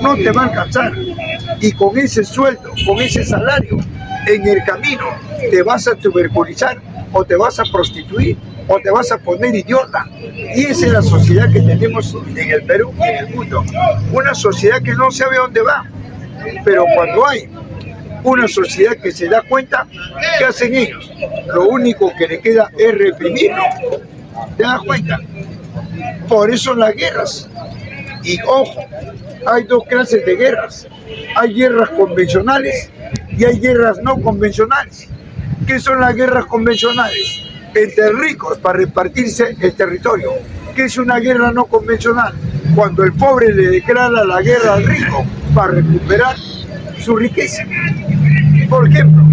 no te va a alcanzar. Y con ese sueldo, con ese salario, en el camino te vas a tuberculizar o te vas a prostituir o te vas a poner idiota. Y esa es la sociedad que tenemos en el Perú y en el mundo. Una sociedad que no sabe dónde va. Pero cuando hay una sociedad que se da cuenta, ¿qué hacen ellos? Lo único que le queda es reprimirlo. ¿Te das cuenta? Por eso las guerras. Y ojo, hay dos clases de guerras. Hay guerras convencionales y hay guerras no convencionales. ¿Qué son las guerras convencionales? Entre ricos para repartirse el territorio. ¿Qué es una guerra no convencional? Cuando el pobre le declara la guerra al rico para recuperar su riqueza. Por ejemplo,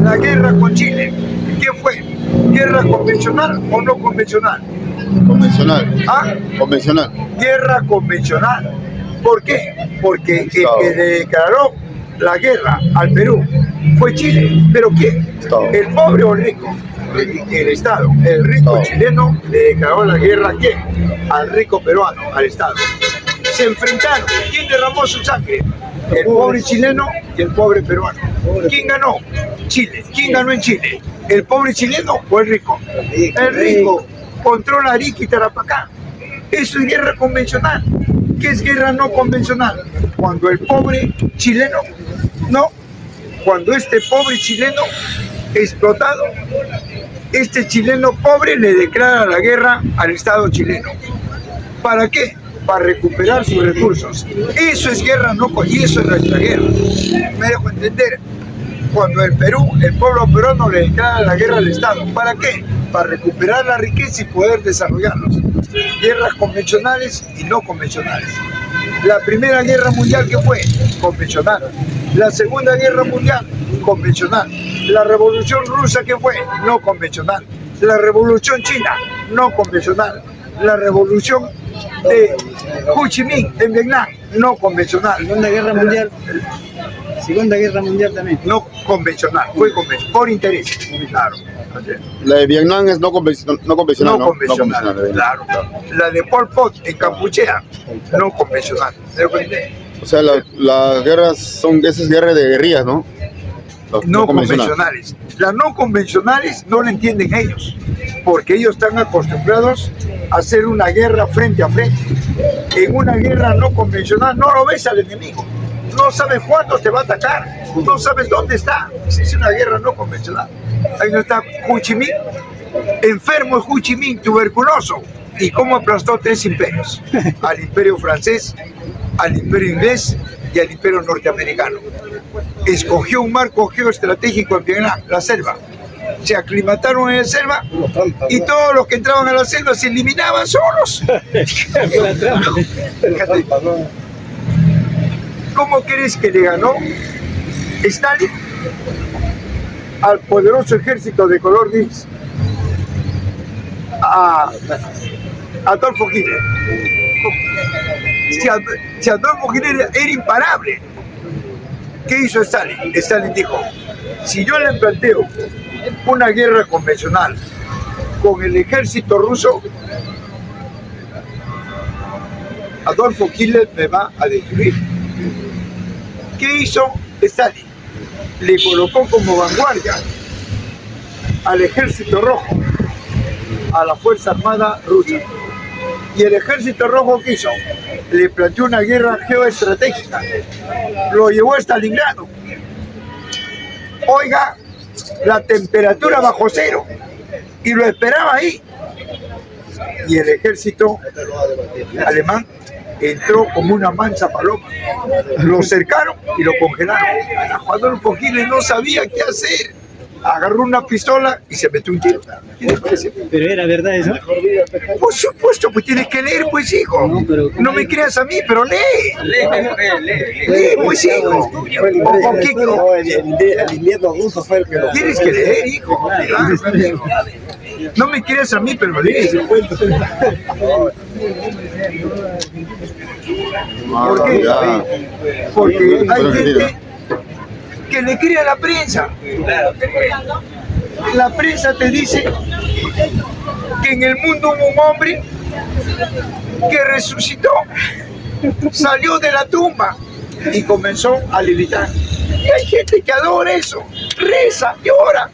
la guerra con Chile. ¿Qué fue? ¿Guerra convencional o no convencional? Convencional. ¿Ah? Convencional. Guerra convencional. ¿Por qué? Porque el que le declaró la guerra al Perú fue Chile. ¿Pero quién? ¿El pobre o el rico? El Estado. El rico chileno le declaró la guerra ¿a quién? Al rico peruano, al Estado. Se enfrentaron. ¿Quién derramó su sangre? El pobre chileno y el pobre peruano. ¿Quién ganó? Chile. ¿Quién ganó en Chile? ¿El pobre chileno o el rico? El rico controla Arica y Tarapacá. Eso es guerra convencional. ¿Qué es guerra no convencional? Cuando el pobre chileno, no, cuando este pobre chileno explotado, este chileno pobre le declara la guerra al Estado chileno. ¿Para qué? Para recuperar sus recursos. Eso es guerra no, y eso es nuestra guerra. Me dejo entender. Cuando el Perú, el pueblo peruano le declara la guerra al Estado. ¿Para qué? Para recuperar la riqueza y poder desarrollarlos. Guerras convencionales y no convencionales. La Primera Guerra Mundial, ¿qué fue? Convencional. La Segunda Guerra Mundial, convencional. La Revolución Rusa, ¿qué fue? No convencional. La Revolución China, no convencional. La Revolución de Ho Chi Minh en Vietnam, no convencional. Segunda Guerra Mundial. Segunda Guerra Mundial también. No convencional, fue convencional, por interés. Claro. La de Vietnam es no convencional. No convencional, claro. La de Pol Pot en Kampuchea, no convencional. O sea, las guerras son esas guerras de guerrillas, ¿no? No convencionales. Las no convencionales no lo entienden ellos, porque ellos están acostumbrados a hacer una guerra frente a frente. En una guerra no convencional no lo ves al enemigo, no sabes cuándo te va a atacar, no sabes dónde está. Es una guerra no convencional. Ahí no está Ho Chi Minh, enfermo Ho Chi Minh, tuberculoso, y cómo aplastó 3 imperios: al imperio francés, al imperio inglés y al imperio norteamericano. Escogió un marco geoestratégico en Vietnam, la selva. Se aclimataron en la selva y todos los que entraban a la selva se eliminaban solos. ¿Cómo crees que le ganó Stalin al poderoso ejército de color gris? A Adolfo Hitler. Si Adolfo Hitler era imparable, ¿qué hizo Stalin? Stalin dijo: si yo le planteo una guerra convencional con el ejército ruso, Adolfo Hitler me va a destruir. ¿Qué hizo Stalin? Le colocó como vanguardia al ejército rojo, a la Fuerza Armada rusa. ¿Y el ejército rojo qué hizo? Le planteó una guerra geoestratégica. Lo llevó a Stalingrado. Oiga, la temperatura bajo cero. Y lo esperaba ahí. Y el ejército alemán entró como una mansa paloma. Lo cercaron y lo congelaron. Adolfo Hitler no sabía qué hacer. Agarró una pistola y se metió un tiro. ¿Qué te parece? ¿Pero era verdad eso? Por supuesto, pues tienes que leer, pues hijo. No me creas a mí, pero lee. Lee, pues hijo. El invierno ruso fue el que lo... Tienes que leer, hijo. No me creas a mí, pero lee. ¿Por qué? Porque hay gente que le cree a la prensa. La prensa te dice que en el mundo hubo un hombre que resucitó, salió de la tumba, y comenzó a levitar. Y hay gente que adora eso, reza, llora.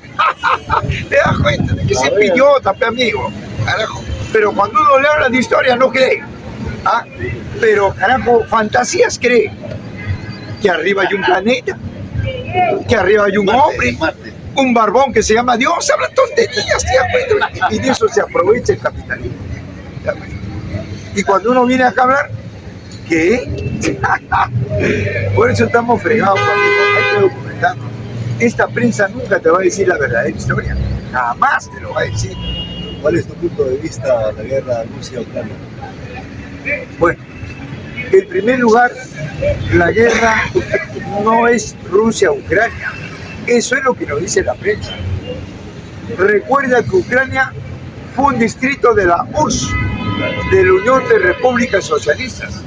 ¿Te das cuenta de que es piñota, amigo? Carajo. Pero cuando uno le habla de historia no cree. ¿Ah? Pero carajo, fantasías cree. Que arriba hay un planeta, que arriba hay un hombre, un barbón que se llama Dios, habla tonterías, ¿te das cuenta? Y de eso se aprovecha el capitalismo. Y cuando uno viene acá a hablar, ¿qué? Por eso estamos fregados, amigo. Hay que documentarnos. Esta prensa nunca te va a decir la verdadera historia, jamás te lo va a decir. ¿Cuál es tu punto de vista de la guerra Rusia-Ucrania? Bueno, en primer lugar, la guerra no es Rusia-Ucrania. Eso es lo que nos dice la prensa. Recuerda que Ucrania fue un distrito de la URSS, de la Unión de Repúblicas Socialistas.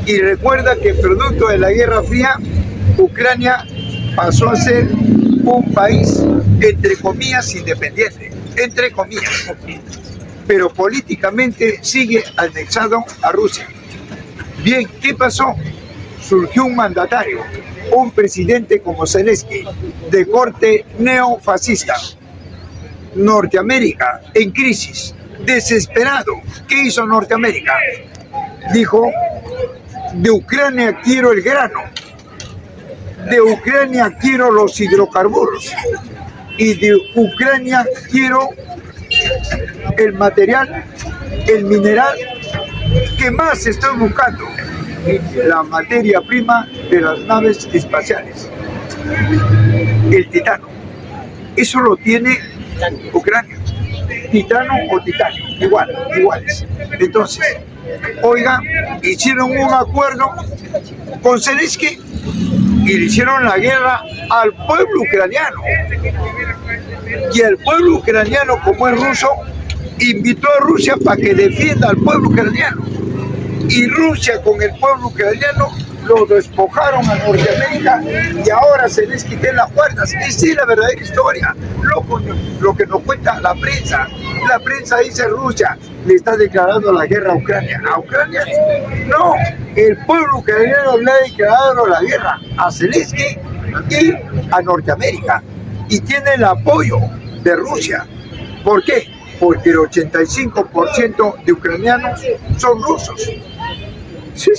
Y recuerda que producto de la Guerra Fría, Ucrania pasó a ser un país, entre comillas, independiente, entre comillas. Pero políticamente sigue anexado a Rusia. Bien, ¿qué pasó? Surgió un mandatario, un presidente como Zelensky, de corte neofascista. Norteamérica en crisis, desesperado. ¿Qué hizo Norteamérica? Dijo, de Ucrania quiero el grano, de Ucrania quiero los hidrocarburos y de Ucrania quiero el material, el mineral que más estoy buscando, la materia prima de las naves espaciales, el titano. Eso lo tiene Ucrania, titano o titanio, iguales. Entonces, oiga, hicieron un acuerdo con Zelensky y le hicieron la guerra al pueblo ucraniano. Y el pueblo ucraniano, como es ruso, invitó a Rusia para que defienda al pueblo ucraniano. Y Rusia con el pueblo ucraniano lo despojaron a Norteamérica y ahora Zelensky tiene las puertas. Esa es la verdadera historia, lo que nos cuenta la prensa. La prensa dice Rusia le está declarando la guerra a Ucrania. ¿A Ucrania? No, el pueblo ucraniano le ha declarado la guerra a Zelensky y a Norteamérica. Y tiene el apoyo de Rusia. ¿Por qué? Porque el 85% de ucranianos son rusos. Sí.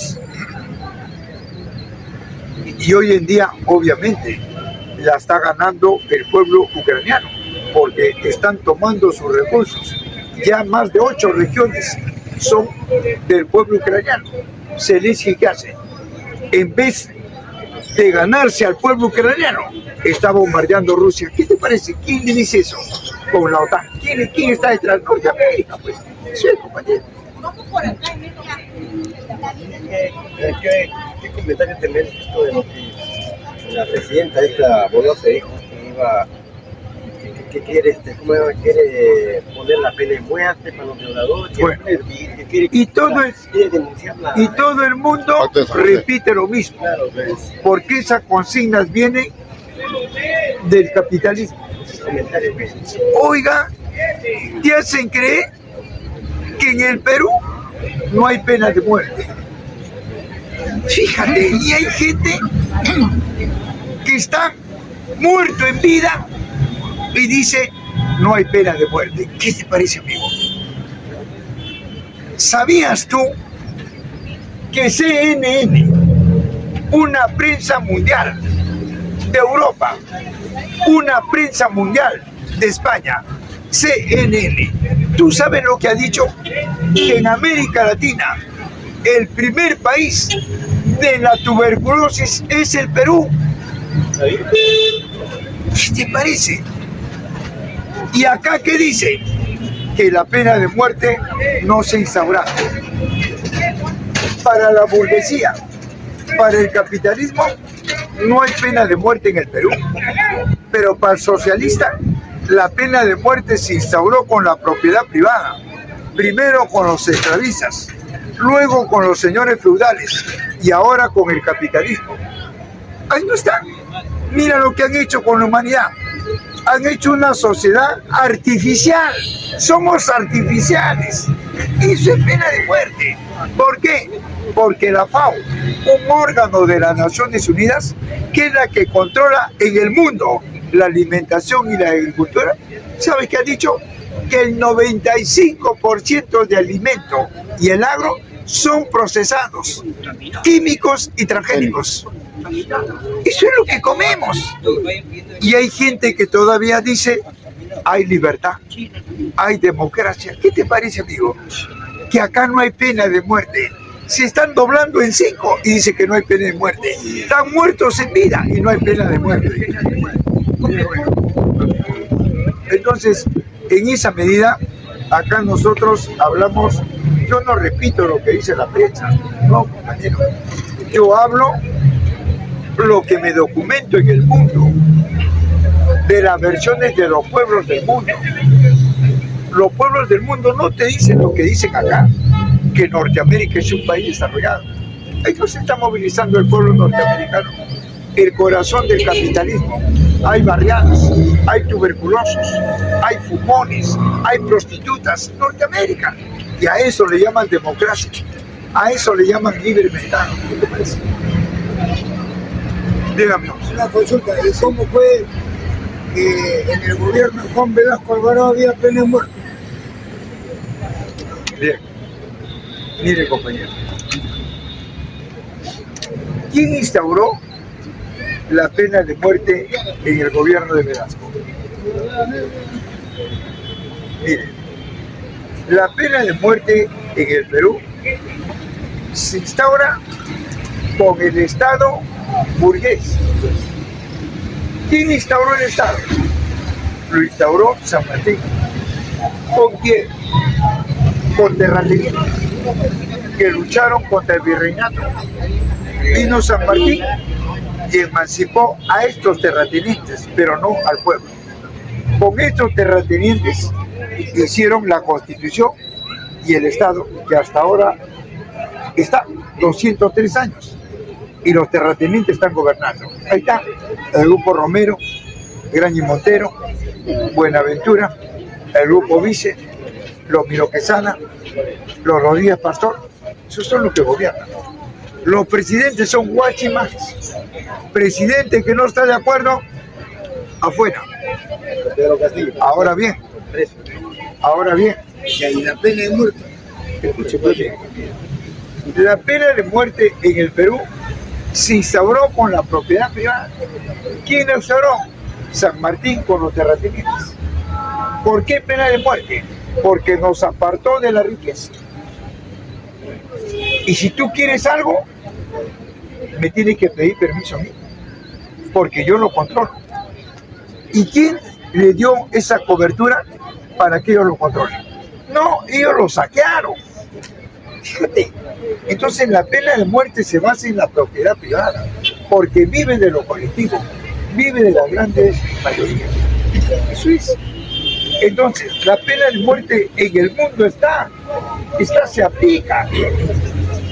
Y hoy en día, obviamente, la está ganando el pueblo ucraniano, porque están tomando sus recursos. Ya más de 8 regiones son del pueblo ucraniano. Zelensky, ¿qué hace? En vez de ganarse al pueblo ucraniano, está bombardeando Rusia. ¿Qué te parece? ¿Quién le dice eso? Con la OTAN. ¿Quién está detrás de Norteamérica? Pues, sí, compañero. ¿Qué comentario tenés esto de lo que la presidenta esta Bolosa dijo que iba, que quiere, quiere poner la pena de muerte para los violadores? Bueno, y todo el mundo repite lo mismo, porque esas consignas vienen del capitalismo. Oiga, te hacen creer que en el Perú no hay pena de muerte. Fíjate, y hay gente que está muerto en vida y dice no hay pena de muerte. ¿Qué te parece, amigo? ¿Sabías tú que CNN, una prensa mundial de Europa, una prensa mundial de España, CNN, ¿tú sabes lo que ha dicho? Que en América Latina el primer país de la tuberculosis es el Perú. ¿Qué te parece? ¿Y acá qué dice? Que la pena de muerte no se instaurará. Para la burguesía, para el capitalismo, no hay pena de muerte en el Perú. Pero para el socialista, la pena de muerte se instauró con la propiedad privada. Primero con los esclavistas, luego con los señores feudales y ahora con el capitalismo. Ahí no está. Mira lo que han hecho con la humanidad. Han hecho una sociedad artificial. Somos artificiales. Eso es pena de muerte. ¿Por qué? Porque la FAO, un órgano de las Naciones Unidas, que es la que controla en el mundo la alimentación y la agricultura, ¿sabes qué ha dicho? Que el 95% de alimento y el agro son procesados, químicos y transgénicos. Eso es lo que comemos. Y hay gente que todavía dice, hay libertad, hay democracia. ¿Qué te parece, amigo? Que acá no hay pena de muerte. Se están doblando en 5 y dice que no hay pena de muerte. Están muertos en vida y no hay pena de muerte. Entonces, en esa medida, acá nosotros hablamos, yo no repito lo que dice la prensa, no, compañero. Yo hablo lo que me documento en el mundo, de las versiones de los pueblos del mundo. Los pueblos del mundo no te dicen lo que dicen acá, que Norteamérica es un país desarrollado. Ellos se está movilizando el pueblo norteamericano, el corazón del capitalismo. Hay barriadas, hay tuberculosos, hay fumones, hay prostitutas. Norteamérica. Y a eso le llaman democracia, a eso le llaman libre mercado. ¿Qué te parece? Dígame. Una consulta, ¿cómo fue que en el gobierno de Juan Velasco Alvarado había pena de muerte? Bien. Mire, compañero. ¿Quién instauró la pena de muerte en el gobierno de Velasco? Mire, la pena de muerte en el Perú se instaura con el Estado burgués. ¿Quién instauró el Estado? Lo instauró San Martín. ¿Con quién? Con terratenientes que lucharon contra el virreinato. Vino San Martín y emancipó a estos terratenientes, pero no al pueblo. Con estos terratenientes hicieron la Constitución y el Estado, que hasta ahora está 203 años. Y los terratenientes están gobernando. Ahí está el grupo Romero, Graña y Montero, Buenaventura, el grupo Vice, los Miro Quesada, los Rodríguez Pastor. Esos son los que gobiernan. Los presidentes son guachimas. Presidente que no está de acuerdo, afuera. Ahora bien, Y la pena de muerte. escúcheme bien. La pena de muerte en el Perú se instauró con la propiedad privada. ¿Quién la instauró? San Martín con los terratenientes. ¿Por qué pena de muerte? Porque nos apartó de la riqueza. Y si tú quieres algo, me tienes que pedir permiso a mí, porque yo lo controlo. ¿Y quién le dio esa cobertura para que ellos lo controlen? No, ellos lo saquearon. Fíjate. Entonces la pena de muerte se basa en la propiedad privada, porque vive de lo colectivo, vive de las grandes mayorías. Eso es. Entonces, la pena de muerte en el mundo está, se aplica.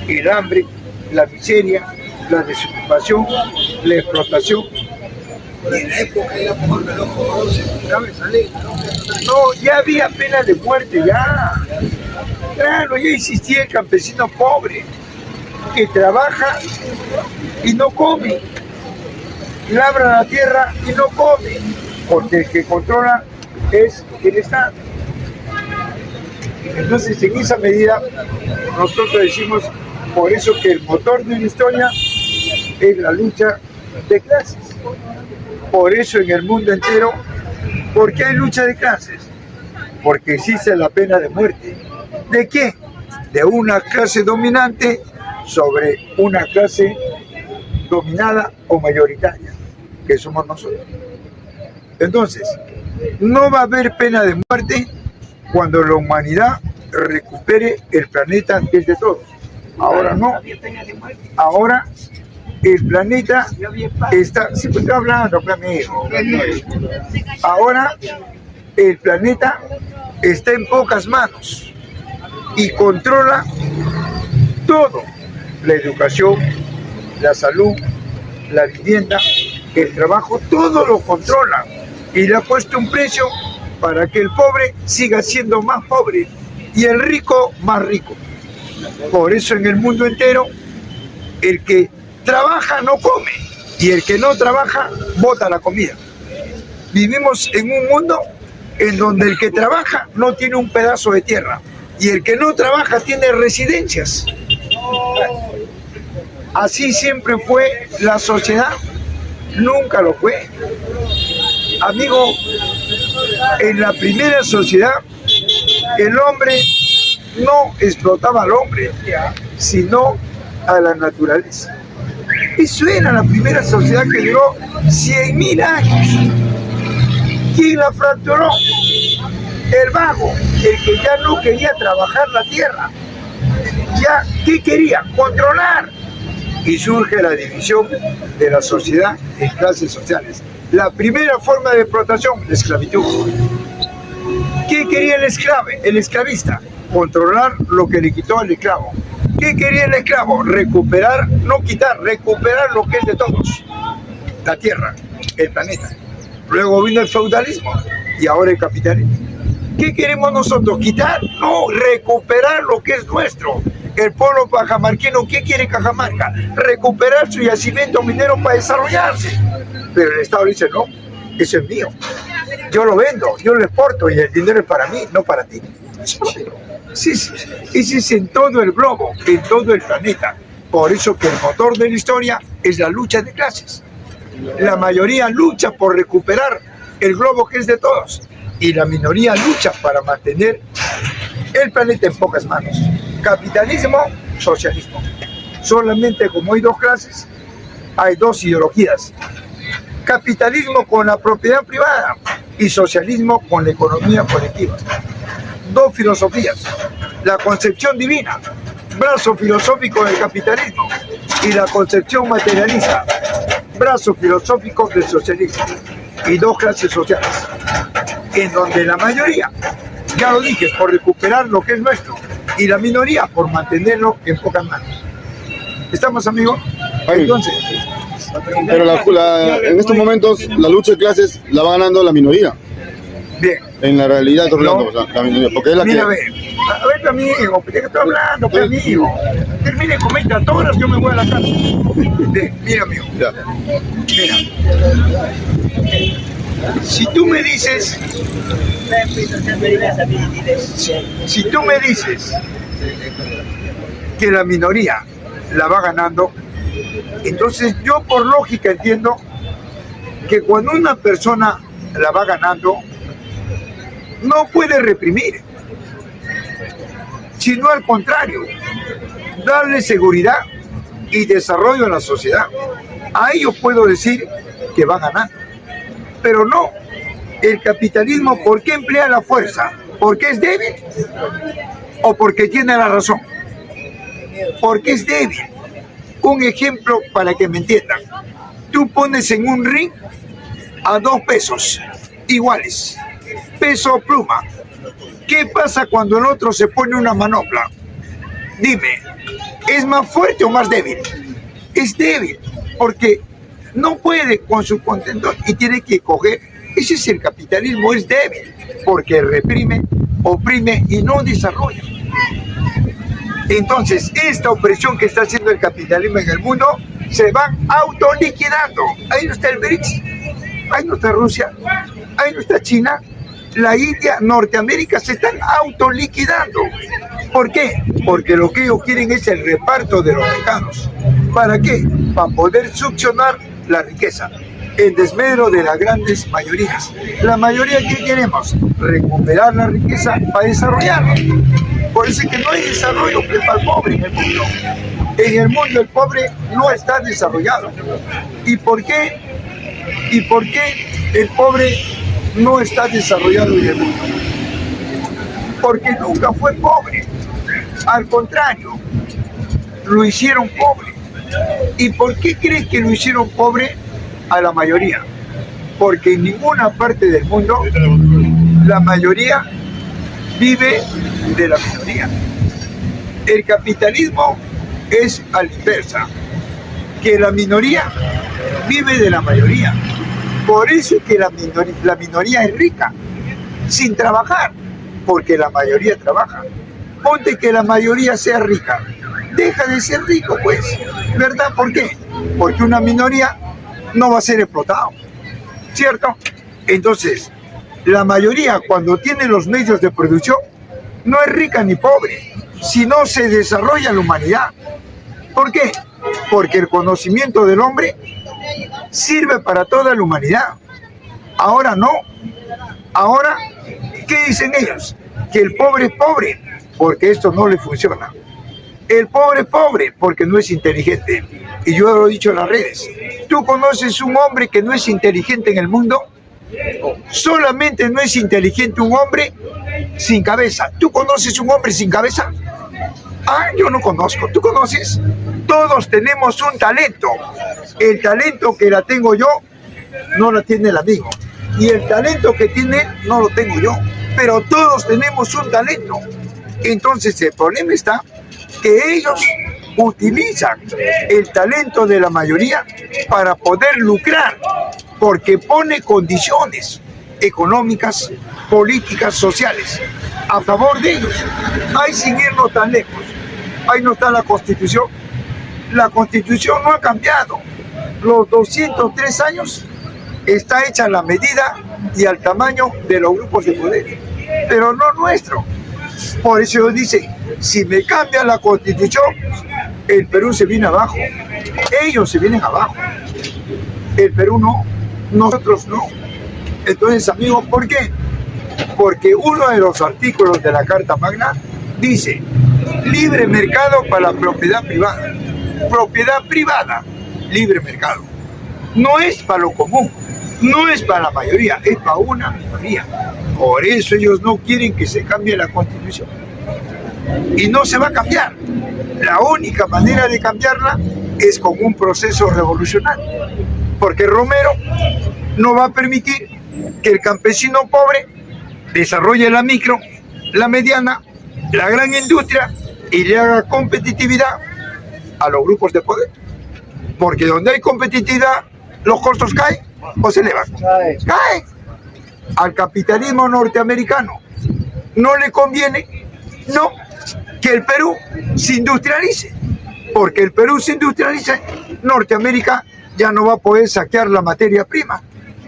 El hambre, la miseria, la desocupación, la explotación. Y en la época de la mujer de los pobres se buscaba esa ley. No, ya había pena de muerte, ya. Claro, ya existía el campesino pobre, que trabaja y no come. Labra la tierra y no come, porque el que controla es el Estado. Entonces, en esa medida, nosotros decimos, por eso que el motor de la historia es la lucha de clases. Por eso en el mundo entero, ¿por qué hay lucha de clases? Porque existe la pena de muerte. ¿De qué? De una clase dominante sobre una clase dominada o mayoritaria, que somos nosotros. Entonces, no va a haber pena de muerte cuando la humanidad recupere el planeta que es de todos. Ahora no. Ahora el planeta está... Sí, pues estoy hablando, amigo. Ahora el planeta está en pocas manos y controla todo. La educación, la salud, la vivienda, el trabajo, todo lo controla. Y le ha puesto un precio para que el pobre siga siendo más pobre. y el rico más rico. Por eso en el mundo entero, el que trabaja no come y el que no trabaja bota la comida. Vivimos en un mundo en donde el que trabaja no tiene un pedazo de tierra y el que no trabaja tiene residencias. Así siempre fue la sociedad, nunca lo fue. Amigo, en la primera sociedad el hombre no explotaba al hombre, sino a la naturaleza. Eso era la primera sociedad que duró 100.000 años. ¿Quién la fracturó? El vago, el que ya no quería trabajar la tierra. Ya, ¿qué quería? Controlar. Y surge la división de la sociedad en clases sociales. La primera forma de explotación, la esclavitud. ¿Qué quería el esclavista? Controlar lo que le quitó al esclavo. ¿Qué quería el esclavo? Recuperar, no quitar, recuperar lo que es de todos. La tierra, el planeta. Luego vino el feudalismo y ahora el capitalismo. ¿Qué queremos nosotros? ¿Quitar? No, recuperar lo que es nuestro. El pueblo cajamarquino, ¿qué quiere Cajamarca? Recuperar su yacimiento minero para desarrollarse. Pero el Estado dice, no, eso es mío. Yo lo vendo, yo lo exporto y el dinero es para mí, no para ti. Sí, ese es en todo el globo, en todo el planeta. Por eso que el motor de la historia es la lucha de clases. La mayoría lucha por recuperar el globo que es de todos y la minoría lucha para mantener el planeta en pocas manos. Capitalismo, socialismo. Solamente como hay dos clases, hay dos ideologías. Capitalismo con la propiedad privada y socialismo con la economía colectiva. Dos filosofías. La concepción divina, brazo filosófico del capitalismo, y la concepción materialista, brazo filosófico del socialismo. Y dos clases sociales, en donde la mayoría, ya lo dije, por recuperar lo que es nuestro, y la minoría por mantenerlo en pocas manos. ¿Estamos, amigos? Entonces, pero en estos momentos la lucha de clases la va ganando la minoría. Bien. En la realidad, Orlando, la minoría, porque es la mira, que... a ver, amigo, ¿de qué estoy hablando, pues, amigo? Termine con 20 horas, yo me voy a la casa. Mira, amigo. Ya. Mira. Si tú me dices que la minoría la va ganando, entonces yo por lógica entiendo que cuando una persona la va ganando, no puede reprimir, sino al contrario, darle seguridad y desarrollo a la sociedad. A ello puedo decir que va ganando. Pero no, el capitalismo, ¿por qué emplea la fuerza? ¿Porque es débil? ¿O porque tiene la razón? Porque es débil. Un ejemplo para que me entiendan. Tú pones en un ring a 2 pesos iguales, peso o pluma. ¿Qué pasa cuando el otro se pone una manopla? Dime, ¿es más fuerte o más débil? Es débil, porque no puede con su contentor y tiene que coger. Ese es el capitalismo, es débil, porque reprime, oprime y no desarrolla. Entonces, esta opresión que está haciendo el capitalismo en el mundo se van autoliquidando. Ahí no está el BRICS, ahí no está Rusia, ahí no está China, la India, Norteamérica se están autoliquidando. ¿Por qué? Porque lo que ellos quieren es el reparto de los mercados. ¿Para qué? Para poder succionar la riqueza, en desmedro de las grandes mayorías. La mayoría, ¿qué queremos? Recuperar la riqueza para desarrollarla. Por eso es que no hay desarrollo para el pobre en el mundo. En el mundo el pobre no está desarrollado. ¿Y por qué? ¿Y por qué el pobre no está desarrollado en el mundo? Porque nunca fue pobre. Al contrario, lo hicieron pobre. ¿Y por qué crees que lo hicieron pobre a la mayoría? Porque en ninguna parte del mundo la mayoría vive de la minoría. El capitalismo es a la inversa, que la minoría vive de la mayoría. Por eso es que la minoría es rica, sin trabajar, porque la mayoría trabaja. Ponte que la mayoría sea rica. Deja de ser rico, pues. ¿Verdad? ¿Por qué? Porque una minoría no va a ser explotado. ¿Cierto? Entonces, la mayoría, cuando tiene los medios de producción, no es rica ni pobre, sino se desarrolla la humanidad. ¿Por qué? Porque el conocimiento del hombre sirve para toda la humanidad. Ahora no. Ahora, ¿qué dicen ellos? Que el pobre es pobre, porque esto no le funciona. El pobre es pobre, porque no es inteligente. Y yo lo he dicho en las redes. ¿Tú conoces un hombre que no es inteligente en el mundo? Solamente no es inteligente un hombre sin cabeza. ¿Tú conoces un hombre sin cabeza? Ah, yo no conozco. ¿Tú conoces? Todos tenemos un talento. El talento que la tengo yo, no la tiene el amigo. Y el talento que tiene él, no lo tengo yo. Pero todos tenemos un talento. Entonces el problema está que ellos utilizan el talento de la mayoría para poder lucrar, porque pone condiciones económicas, políticas, sociales a favor de ellos. Ahí sin irnos tan lejos, ahí no está la Constitución. La Constitución no ha cambiado. Los 203 años está hecha la medida y al tamaño de los grupos de poder, pero no nuestro. Por eso yo dice, si me cambia la Constitución, el Perú se viene abajo. Ellos se vienen abajo. El Perú no, nosotros no. Entonces, amigos, ¿por qué? Porque uno de los artículos de la Carta Magna dice, libre mercado para la propiedad privada. Propiedad privada, libre mercado. No es para lo común, no es para la mayoría, es para una minoría. Por eso ellos no quieren que se cambie la Constitución. Y no se va a cambiar. La única manera de cambiarla es con un proceso revolucionario. Porque Romero no va a permitir que el campesino pobre desarrolle la micro, la mediana, la gran industria y le haga competitividad a los grupos de poder. Porque donde hay competitividad, los costos caen o se elevan. Caen. Al capitalismo norteamericano no le conviene, no, que el Perú se industrialice, porque el Perú se industrialice, Norteamérica ya no va a poder saquear la materia prima.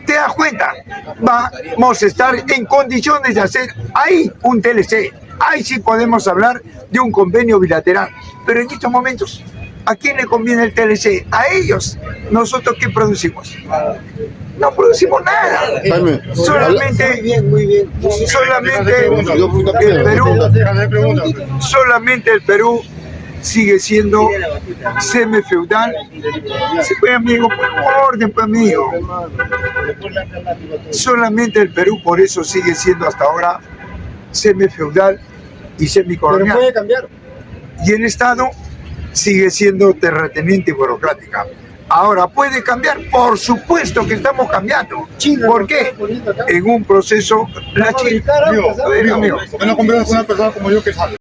¿Te das cuenta? Vamos a estar en condiciones de hacer ahí un TLC, ahí sí podemos hablar de un convenio bilateral, pero en estos momentos, ¿a quién le conviene el TLC? A ellos. ¿Nosotros qué producimos? No producimos nada. Jaime, Solamente el Perú sigue siendo semifeudal. Sí, pues, amigo, pues, orden, pues, amigo. Solamente el Perú por eso sigue siendo hasta ahora semifeudal y semicolonial. Pero puede cambiar. Y el Estado sigue siendo terrateniente y burocrática. Ahora, ¿puede cambiar? Por supuesto que estamos cambiando. ¿Por qué? En un proceso... La China... Amigo, no conversas con una persona como yo que sabe.